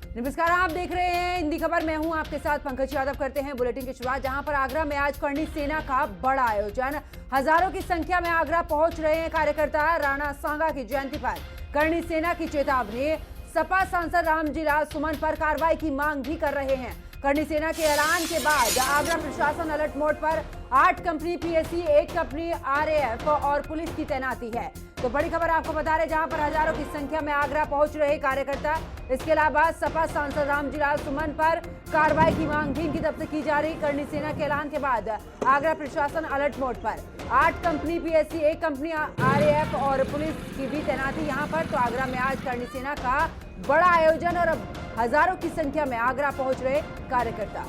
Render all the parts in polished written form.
नमस्कार, आप देख रहे हैं हिंदी खबर। मैं हूं आपके साथ पंकज यादव। करते हैं बुलेटिन की शुरुआत, जहां पर आगरा में आज करणी सेना का बड़ा आयोजन। हजारों की संख्या में आगरा पहुंच रहे हैं कार्यकर्ता। राणा सांगा की जयंती पर करणी सेना की चेतावनी। सपा सांसद रामजी लाल सुमन पर कार्रवाई की मांग भी कर रहे हैं। करणी सेना के ऐलान के बाद आगरा प्रशासन अलर्ट मोड पर। 8 कंपनी पीएसी, 1 कंपनी आरएएफ और पुलिस की तैनाती है। तो बड़ी खबर आपको बता रहे, जहां पर हजारों की संख्या में आगरा पहुंच रहे कार्यकर्ता। इसके अलावा सपा सांसद रामजी लाल सुमन पर कार्रवाई की मांग भी इनकी तरफ से की जा रही। करणी सेना के ऐलान के बाद आगरा प्रशासन अलर्ट मोड पर। 8 कंपनी पीएसी, 1 कंपनी आरएएफ और पुलिस की भी तैनाती यहां पर। तो आगरा में आज करणी सेना का बड़ा आयोजन और अब हजारों की संख्या में आगरा पहुंच रहे कार्यकर्ता।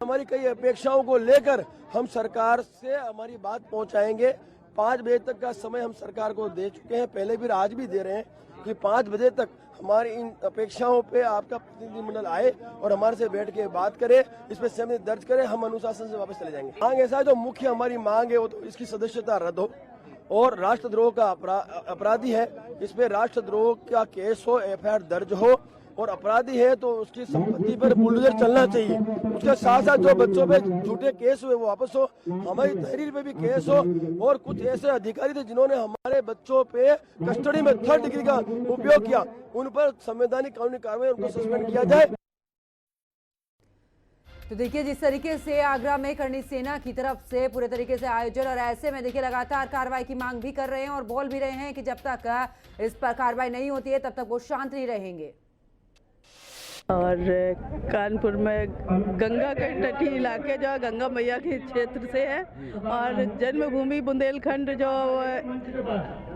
हमारी कई अपेक्षाओं को लेकर हम सरकार से हमारी बात पहुंचाएंगे। 5 बजे तक का समय हम सरकार को दे चुके हैं, पहले भी आज भी दे रहे हैं कि 5 बजे तक हमारी इन अपेक्षाओं पे आपका प्रतिनिधिमंडल आए और हमारे से बैठ के बात करे, इस पे सहमति दर्ज करे। हम अनुशासन से वापस चले जाएंगे। मांग ऐसा है, जो मुख्य हमारी मांग है वो तो इसकी सदस्यता रद्द हो और राष्ट्रद्रोह का अपराधी है, इस पे राष्ट्रद्रोह का केस हो, एफआईआर दर्ज हो और अपराधी है तो उसकी संपत्ति पर बुलडोजर चलना चाहिए। उसके साथ साथ जो बच्चों पे झूठे केस हुए वो वापस हो, हमारी तहरीर पे भी केस हो। और कुछ ऐसे अधिकारी थे जिन्होंने हमारे बच्चों पे कस्टडी में 3rd डिग्री का उपयोग किया, उन पर संवैधानिक कानूनी कार्रवाई, उनको सस्पेंड किया जाए। तो देखिए, जिस तरीके से आगरा में करणी सेना की तरफ से पूरे तरीके से आयोजन, और ऐसे में देखिए लगातार कार्रवाई की मांग भी कर रहे हैं और बोल भी रहे हैं कि जब तक इस पर कार्रवाई नहीं होती है तब तक वो शांत नहीं रहेंगे। और कानपुर में गंगा के तटीय इलाके जो गंगा मैया के क्षेत्र से है और जन्मभूमि बुंदेलखंड जो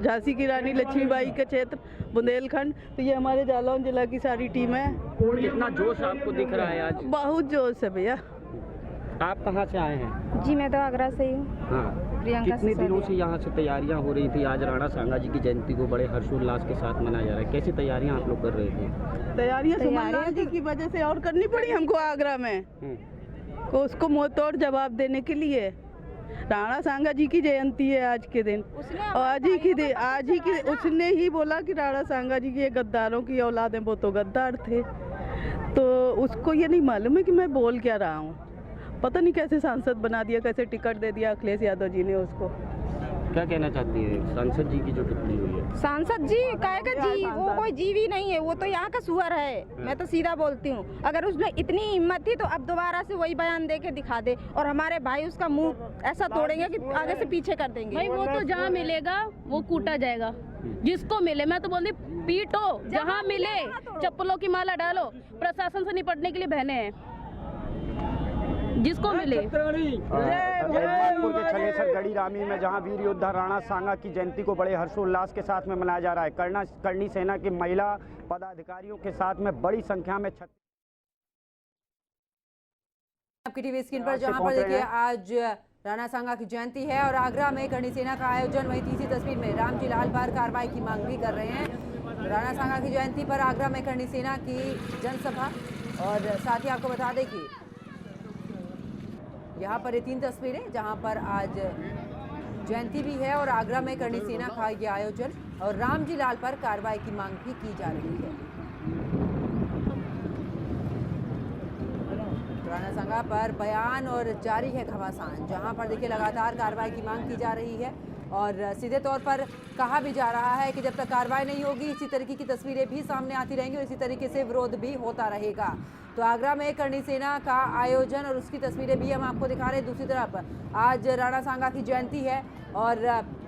झांसी की रानी लक्ष्मीबाई के क्षेत्र बुंदेलखंड। तो ये हमारे जालौन जिला की सारी टीम है। कितना जोश आपको दिख रहा है आज? बहुत जोश है भैया। आप कहाँ से आए हैं? जी मैं तो आगरा से ही हूँ। हाँ, प्रियंका कितने दिनों से यहाँ से तैयारियाँ हो रही थी? आज राणा सांगा जी की जयंती को बड़े हर्षोल्लास के साथ मनाया जा रहा है, कैसी तैयारियाँ आप लोग कर रहे थे? तैयारियाँ सुमन लाल जी की वजह से और करनी पड़ी हमको आगरा में, को उसको मुँह तोड़ जवाब देने के लिए। राणा सांगा जी की जयंती है आज के दिन, और आज ही की उसने ही बोला कि राणा सांगा जी के गद्दारों की औलाद है, वो तो गद्दार थे। तो उसको ये नहीं मालूम है कि मैं बोल क्या रहा हूँ। पता नहीं कैसे सांसद बना दिया, कैसे टिकट दे दिया अखिलेश यादव जी ने उसको। क्या कहना चाहती है सांसद जी की जो टिप्पणी हुई है? सांसद जी कहेगा जी, वो कोई जीवी नहीं है, वो तो यहाँ का सुअर है। मैं तो सीधा बोलती हूँ, अगर उसने इतनी हिम्मत थी तो अब दोबारा से वही बयान दे के दिखा दे और हमारे भाई उसका मुंह ऐसा तोड़ेंगे कि आगे से पीछे कर देंगे। भाई वो तो जहाँ मिलेगा वो कूटा जाएगा, जिसको मिले। मैं तो बोलती पीटो, जहाँ मिले चप्पलों की माला डालो। प्रशासन से निपटने के लिए बहने हैं, जिसको मिले। जयपुर के छलेसर गढ़ी रामी में जहां वीर योद्धा राणा सांगा की जयंती को बड़े हर्षोल्लास के साथ में मनाया जा रहा है। करणी सेना की महिला पदाधिकारियों के साथ में बड़ी संख्या में आपकी टीवी स्क्रीन पर जहां पर देखिए आज राणा सांगा की जयंती है और आगरा में करणी सेना का आयोजन। वहीं तीसरी तस्वीर में रामजी लाल पर कार्रवाई की मांग भी कर रहे हैं। राणा सांगा की जयंती पर आगरा में करणी सेना की जनसभा, और साथ ही आपको बता दें कि यहाँ पर ये 3 तस्वीरें जहाँ पर आज जयंती भी है और आगरा में करणी सेना का ये आयोजन और रामजी लाल पर कार्रवाई की मांग भी की जा रही है। राणा सांगा पर बयान और जारी है घमासान, जहाँ पर देखिए लगातार कार्रवाई की मांग की जा रही है और सीधे तौर पर कहा भी जा रहा है कि जब तक कार्रवाई नहीं होगी इसी तरीके की तस्वीरें भी सामने आती रहेंगी और इसी तरीके से विरोध भी होता रहेगा। तो आगरा में करणी सेना का आयोजन और उसकी तस्वीरें भी हम आपको दिखा रहे हैं। दूसरी तरफ आज राणा सांगा की जयंती है और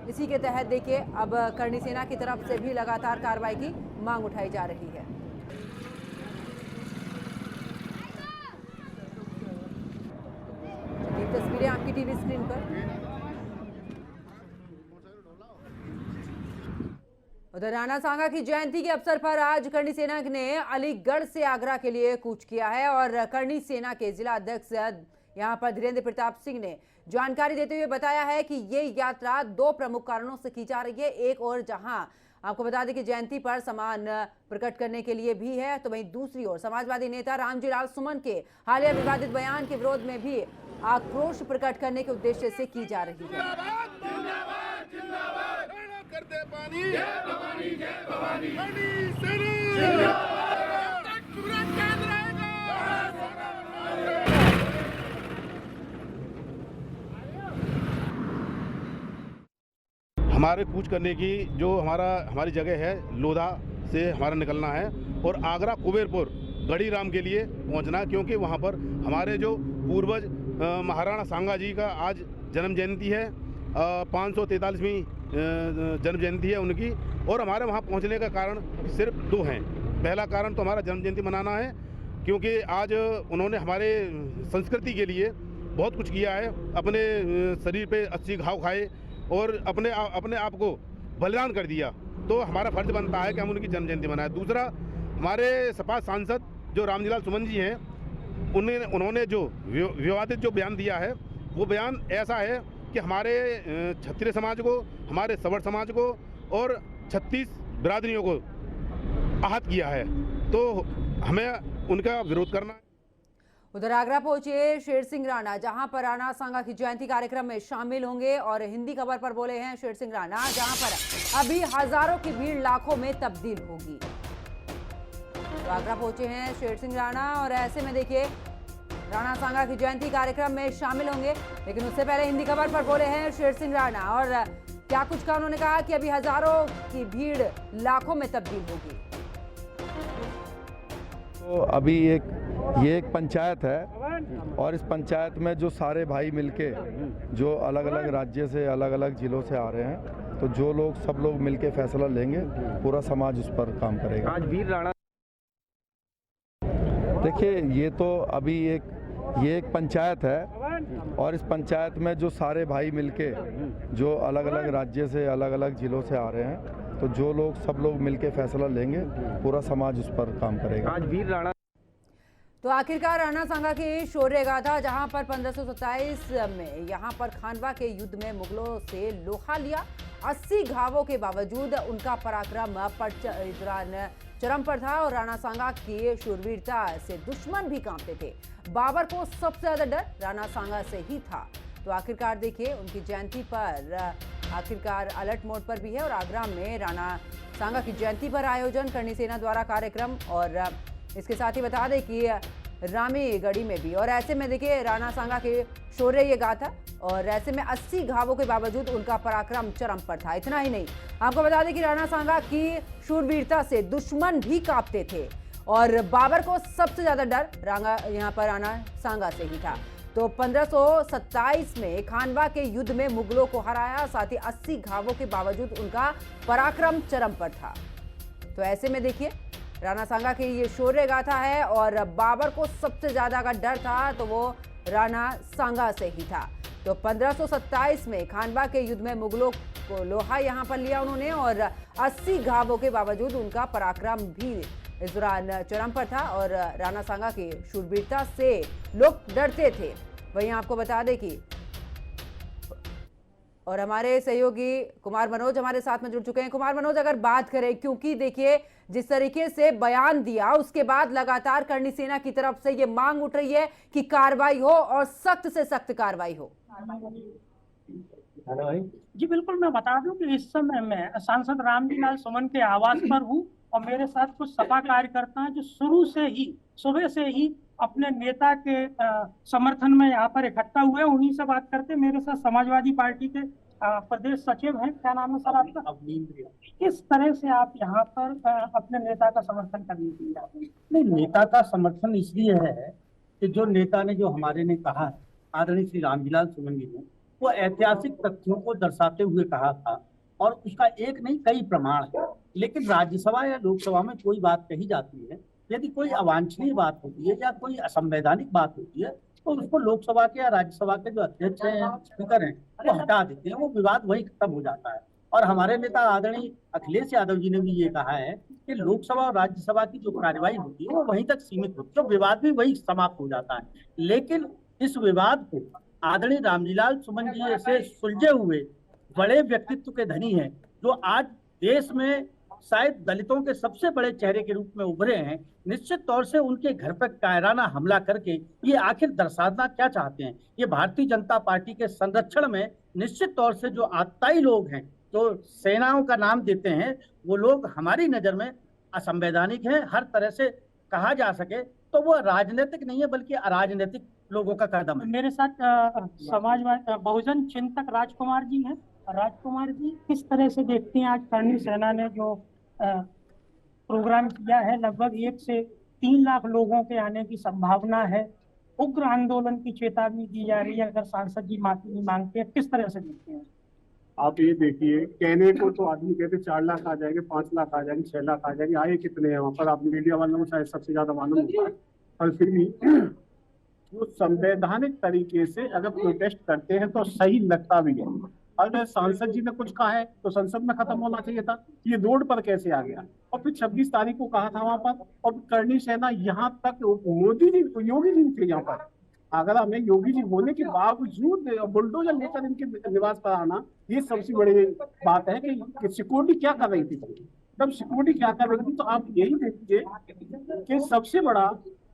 इसी के तहत देखिए अब करणी सेना की तरफ से भी लगातार कार्रवाई की मांग उठाई जा रही है। ये तस्वीरें आपकी टीवी स्क्रीन पर। उधर राणा सांगा की जयंती के अवसर पर आज करणी सेना ने अलीगढ़ से आगरा के लिए कूच किया है और करणी सेना के जिला अध्यक्ष यहां पर धीरेन्द्र प्रताप सिंह ने जानकारी देते हुए बताया है कि ये यात्रा 2 प्रमुख कारणों से की जा रही है। एक और जहां आपको बता दें कि जयंती पर सम्मान प्रकट करने के लिए भी है, तो वहीं दूसरी ओर समाजवादी नेता रामजी लाल सुमन के हालिया विवादित बयान के विरोध में भी आक्रोश प्रकट करने के उद्देश्य से की जा रही है। हमारे कूच करने की जो हमारी जगह है लोधा से हमारा निकलना है और आगरा कुबेरपुर गढ़ी राम के लिए पहुंचना, क्योंकि वहां पर हमारे जो पूर्वज महाराणा सांगा जी का आज जन्म जयंती है, 543वीं जन्म जयंती है उनकी। और हमारे वहां पहुंचने का कारण सिर्फ दो हैं। पहला कारण तो हमारा जन्म जयंती मनाना है, क्योंकि आज उन्होंने हमारे संस्कृति के लिए बहुत कुछ किया है। अपने शरीर पे 80 घाव खाए और अपने आप को बलिदान कर दिया, तो हमारा फर्ज बनता है कि हम उनकी जन्म जयंती मनाएं। दूसरा, हमारे सपा सांसद जो रामजीलाल सुमन जी हैं, उन्होंने जो विवादित जो बयान दिया है, वो बयान ऐसा है कि हमारे क्षत्रिय समाज को, हमारे सवर्ण समाज को और 36 बिरादरियों को आहत किया है, तो हमें उनका विरोध करना है। उधर आगरा पहुंचे शेर सिंह राणा, जहां पर राणा सांगा की जयंती कार्यक्रम में शामिल होंगे। और हिंदी खबर पर बोले हैं शेर सिंह राणा, जहां पर अभी हजारों की भीड़ लाखों में तब्दील होगी। तो आगरा पहुंचे हैं शेर सिंह राणा और ऐसे में देखिए राणा सांगा की जयंती कार्यक्रम में शामिल होंगे। लेकिन उससे पहले हिंदी खबर पर बोले हैं शेर सिंह राणा और क्या कुछ कहा उन्होंने, कहा कि अभी हजारों की भीड़ लाखों में तब्दील होगी। तो अभी ये एक पंचायत है और इस पंचायत में जो सारे भाई मिलके जो अलग अलग राज्य से अलग अलग जिलों से आ रहे हैं, तो जो लोग सब लोग मिलके फैसला लेंगे, पूरा समाज उस पर काम करेगा। आज वीर राणा, देखिए ये तो अभी ये एक पंचायत है और इस पंचायत में जो सारे भाई मिलके जो अलग अलग राज्य से अलग अलग जिलों से आ रहे हैं, तो जो लोग सब लोग मिलके फैसला लेंगे, पूरा समाज उस पर काम करेगा। आज वीर राणा, तो आखिरकार राणा सांगा की शौर्य गाथा, जहां पर 1527 में यहां पर खानवा के युद्ध में मुगलों से लोहा लिया, 80 घावों के बावजूद उनका पराक्रम चरम पर था और राणा सांगा की शूरवीरता से दुश्मन भी कांपते थे। बाबर को सबसे ज्यादा डर राणा सांगा से ही था। तो आखिरकार देखिए उनकी जयंती पर आखिरकार अलर्ट मोड पर भी है और आगरा में राणा सांगा की जयंती पर आयोजन, करणी सेना द्वारा कार्यक्रम। और इसके साथ ही बता दें कि रामीगढ़ी में भी। और ऐसे में देखिए राणा सांगा के शौर्य ये गाथा और ऐसे में 80 घावों के बावजूद उनका पराक्रम चरम पर था। इतना ही नहीं, आपको बता दें कि राणा सांगा की शूरवीरता से दुश्मन भी कांपते थे और बाबर को सबसे ज्यादा डर यहाँ पर राणा सांगा से ही था। तो 1527 में खानवा के युद्ध में मुगलों को हराया, साथ ही 80 घावों के बावजूद उनका पराक्रम चरम पर था। तो ऐसे में देखिए राणा सांगा की ये शौर्य गाथा है और बाबर को सबसे ज्यादा का डर था तो वो राणा सांगा से ही था। तो 1527 में खानवा के युद्ध में मुगलों को लोहा यहाँ पर लिया उन्होंने और 80 घावों के बावजूद उनका पराक्रम भी इस दौरान चरम पर था और राणा सांगा की शूरवीरता से लोग डरते थे। वहीं आपको बता दें कि और हमारे सहयोगी कुमार मनोज हमारे साथ में जुड़ चुके हैं। कुमार मनोज, अगर बात करें, क्योंकि देखिए जिस तरीके से बयान दिया उसके बाद लगातार करणी सेना की तरफ से ये मांग उठ रही है कि कार्रवाई हो और सख्त से सख्त कार्रवाई हो। जी बिल्कुल, मैं बता दूं कि इस समय मैं सांसद रामजीलाल सुमन के आवास पर हूँ और मेरे साथ कुछ सपा कार्यकर्ता हैं जो शुरू से ही, सुबह से ही अपने नेता के समर्थन में यहाँ पर इकट्ठा हुए। उन्हीं से बात करते। मेरे साथ समाजवादी पार्टी के प्रदेश सचिव हैं, क्या नाम है सर आपका? किस तरह से आप यहाँ पर अपने नेता का समर्थन करने के लिए आए? नहीं, नेता का समर्थन इसलिए है कि जो नेता ने जो हमारे ने कहा है, आदरणीय श्री रामजीलाल सुमन जी ने, वो ऐतिहासिक तथ्यों को दर्शाते हुए कहा था और उसका एक नहीं कई प्रमाण है। लेकिन राज्यसभा या लोकसभा में कोई बात कही जाती है, यदि कोई अवांछनीय बात होती है या कोई असंवैधानिक बात होती है, तो उसको लोकसभा के या राज्यसभा के जो अध्यक्ष हैं, स्पीकर हैं, वो हटा देते हैं, वो विवाद वही खत्म हो जाता है। और हमारे नेता आदरणीय अखिलेश यादव जी ने भी ये कहा है कि लोकसभा और राज्यसभा की जो कार्रवाई होती है वो वहीं तक सीमित होती है, तो विवाद भी वही समाप्त हो जाता है। लेकिन इस विवाद को आदरणीय रामजीलाल सुमन जी से सुलझे हुए बड़े व्यक्तित्व के धनी हैं, जो आज देश में शायद दलितों के सबसे बड़े चेहरे के रूप में उभरे हैं। निश्चित तौर से उनके घर पर कायराना हमला करके ये आखिर दर्शाना क्या चाहते हैं? ये भारतीय जनता पार्टी के संरक्षण में निश्चित तौर से जो आतताई लोग हैं, जो सेनाओं का नाम देते हैं वो लोग हमारी नजर में असंवैधानिक हैं। हर तरह से कहा जा सके तो वो राजनीतिक नहीं है बल्कि अराजनीतिक लोगों का कदम है। मेरे साथ समाजवादी बहुजन चिंतक राजकुमार जी हैं। राजकुमार जी, किस तरह से देखते हैं आज करणी सेना ने जो प्रोग्राम किया है, लगभग 1 से 3 लाख लोगों के आने की संभावना है, उग्र आंदोलन की चेतावनी दी जा रही है अगर सांसद जी माफी नहीं मांगते हैं, किस तरह से देखते हैं? आप ये देखिए, कहने को तो आदमी कहते 4 लाख आ जाएंगे, 5 लाख आ जाएंगे, 6 लाख आ जाएंगे, आए कितने हैं वहाँ पर? आप मीडिया वालों को शायद सबसे ज्यादा मालूम होगा, पर फिर भी वो संवैधानिक तरीके से अगर प्रोटेस्ट करते हैं तो सही लगता भी है। अगर सांसद जी ने कुछ कहा है तो संसद में खत्म होना चाहिए था, ये रोड पर कैसे आ गया? और फिर 26 तारीख को कहा था वहां पर, और करणी सेना यहाँ तक मोदी जी, योगी जी थे यहाँ पर आगरा में, योगी जी होने के बावजूद बुलडोजर लेकर इनके निवास पर आना, ये सबसे बड़ी बात है कि सिक्योरिटी क्या कर रही थी। तब सिक्योरिटी क्या कर रही थी, तो आप यही देखिए कि सबसे बड़ा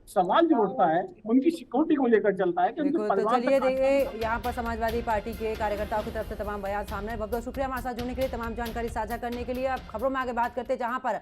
सवाल जो उठता है उनकी सिक्योरिटी को लेकर चलता है कि उनके तो परिवार चलिए तक देखिए, यहाँ पर समाजवादी पार्टी के कार्यकर्ताओं की तरफ से तमाम बयान सामने। बहुत बहुत शुक्रिया हमारे साथ जुड़ने के लिए, तमाम जानकारी साझा करने के लिए। अब खबरों में आगे बात करते हैं, जहाँ पर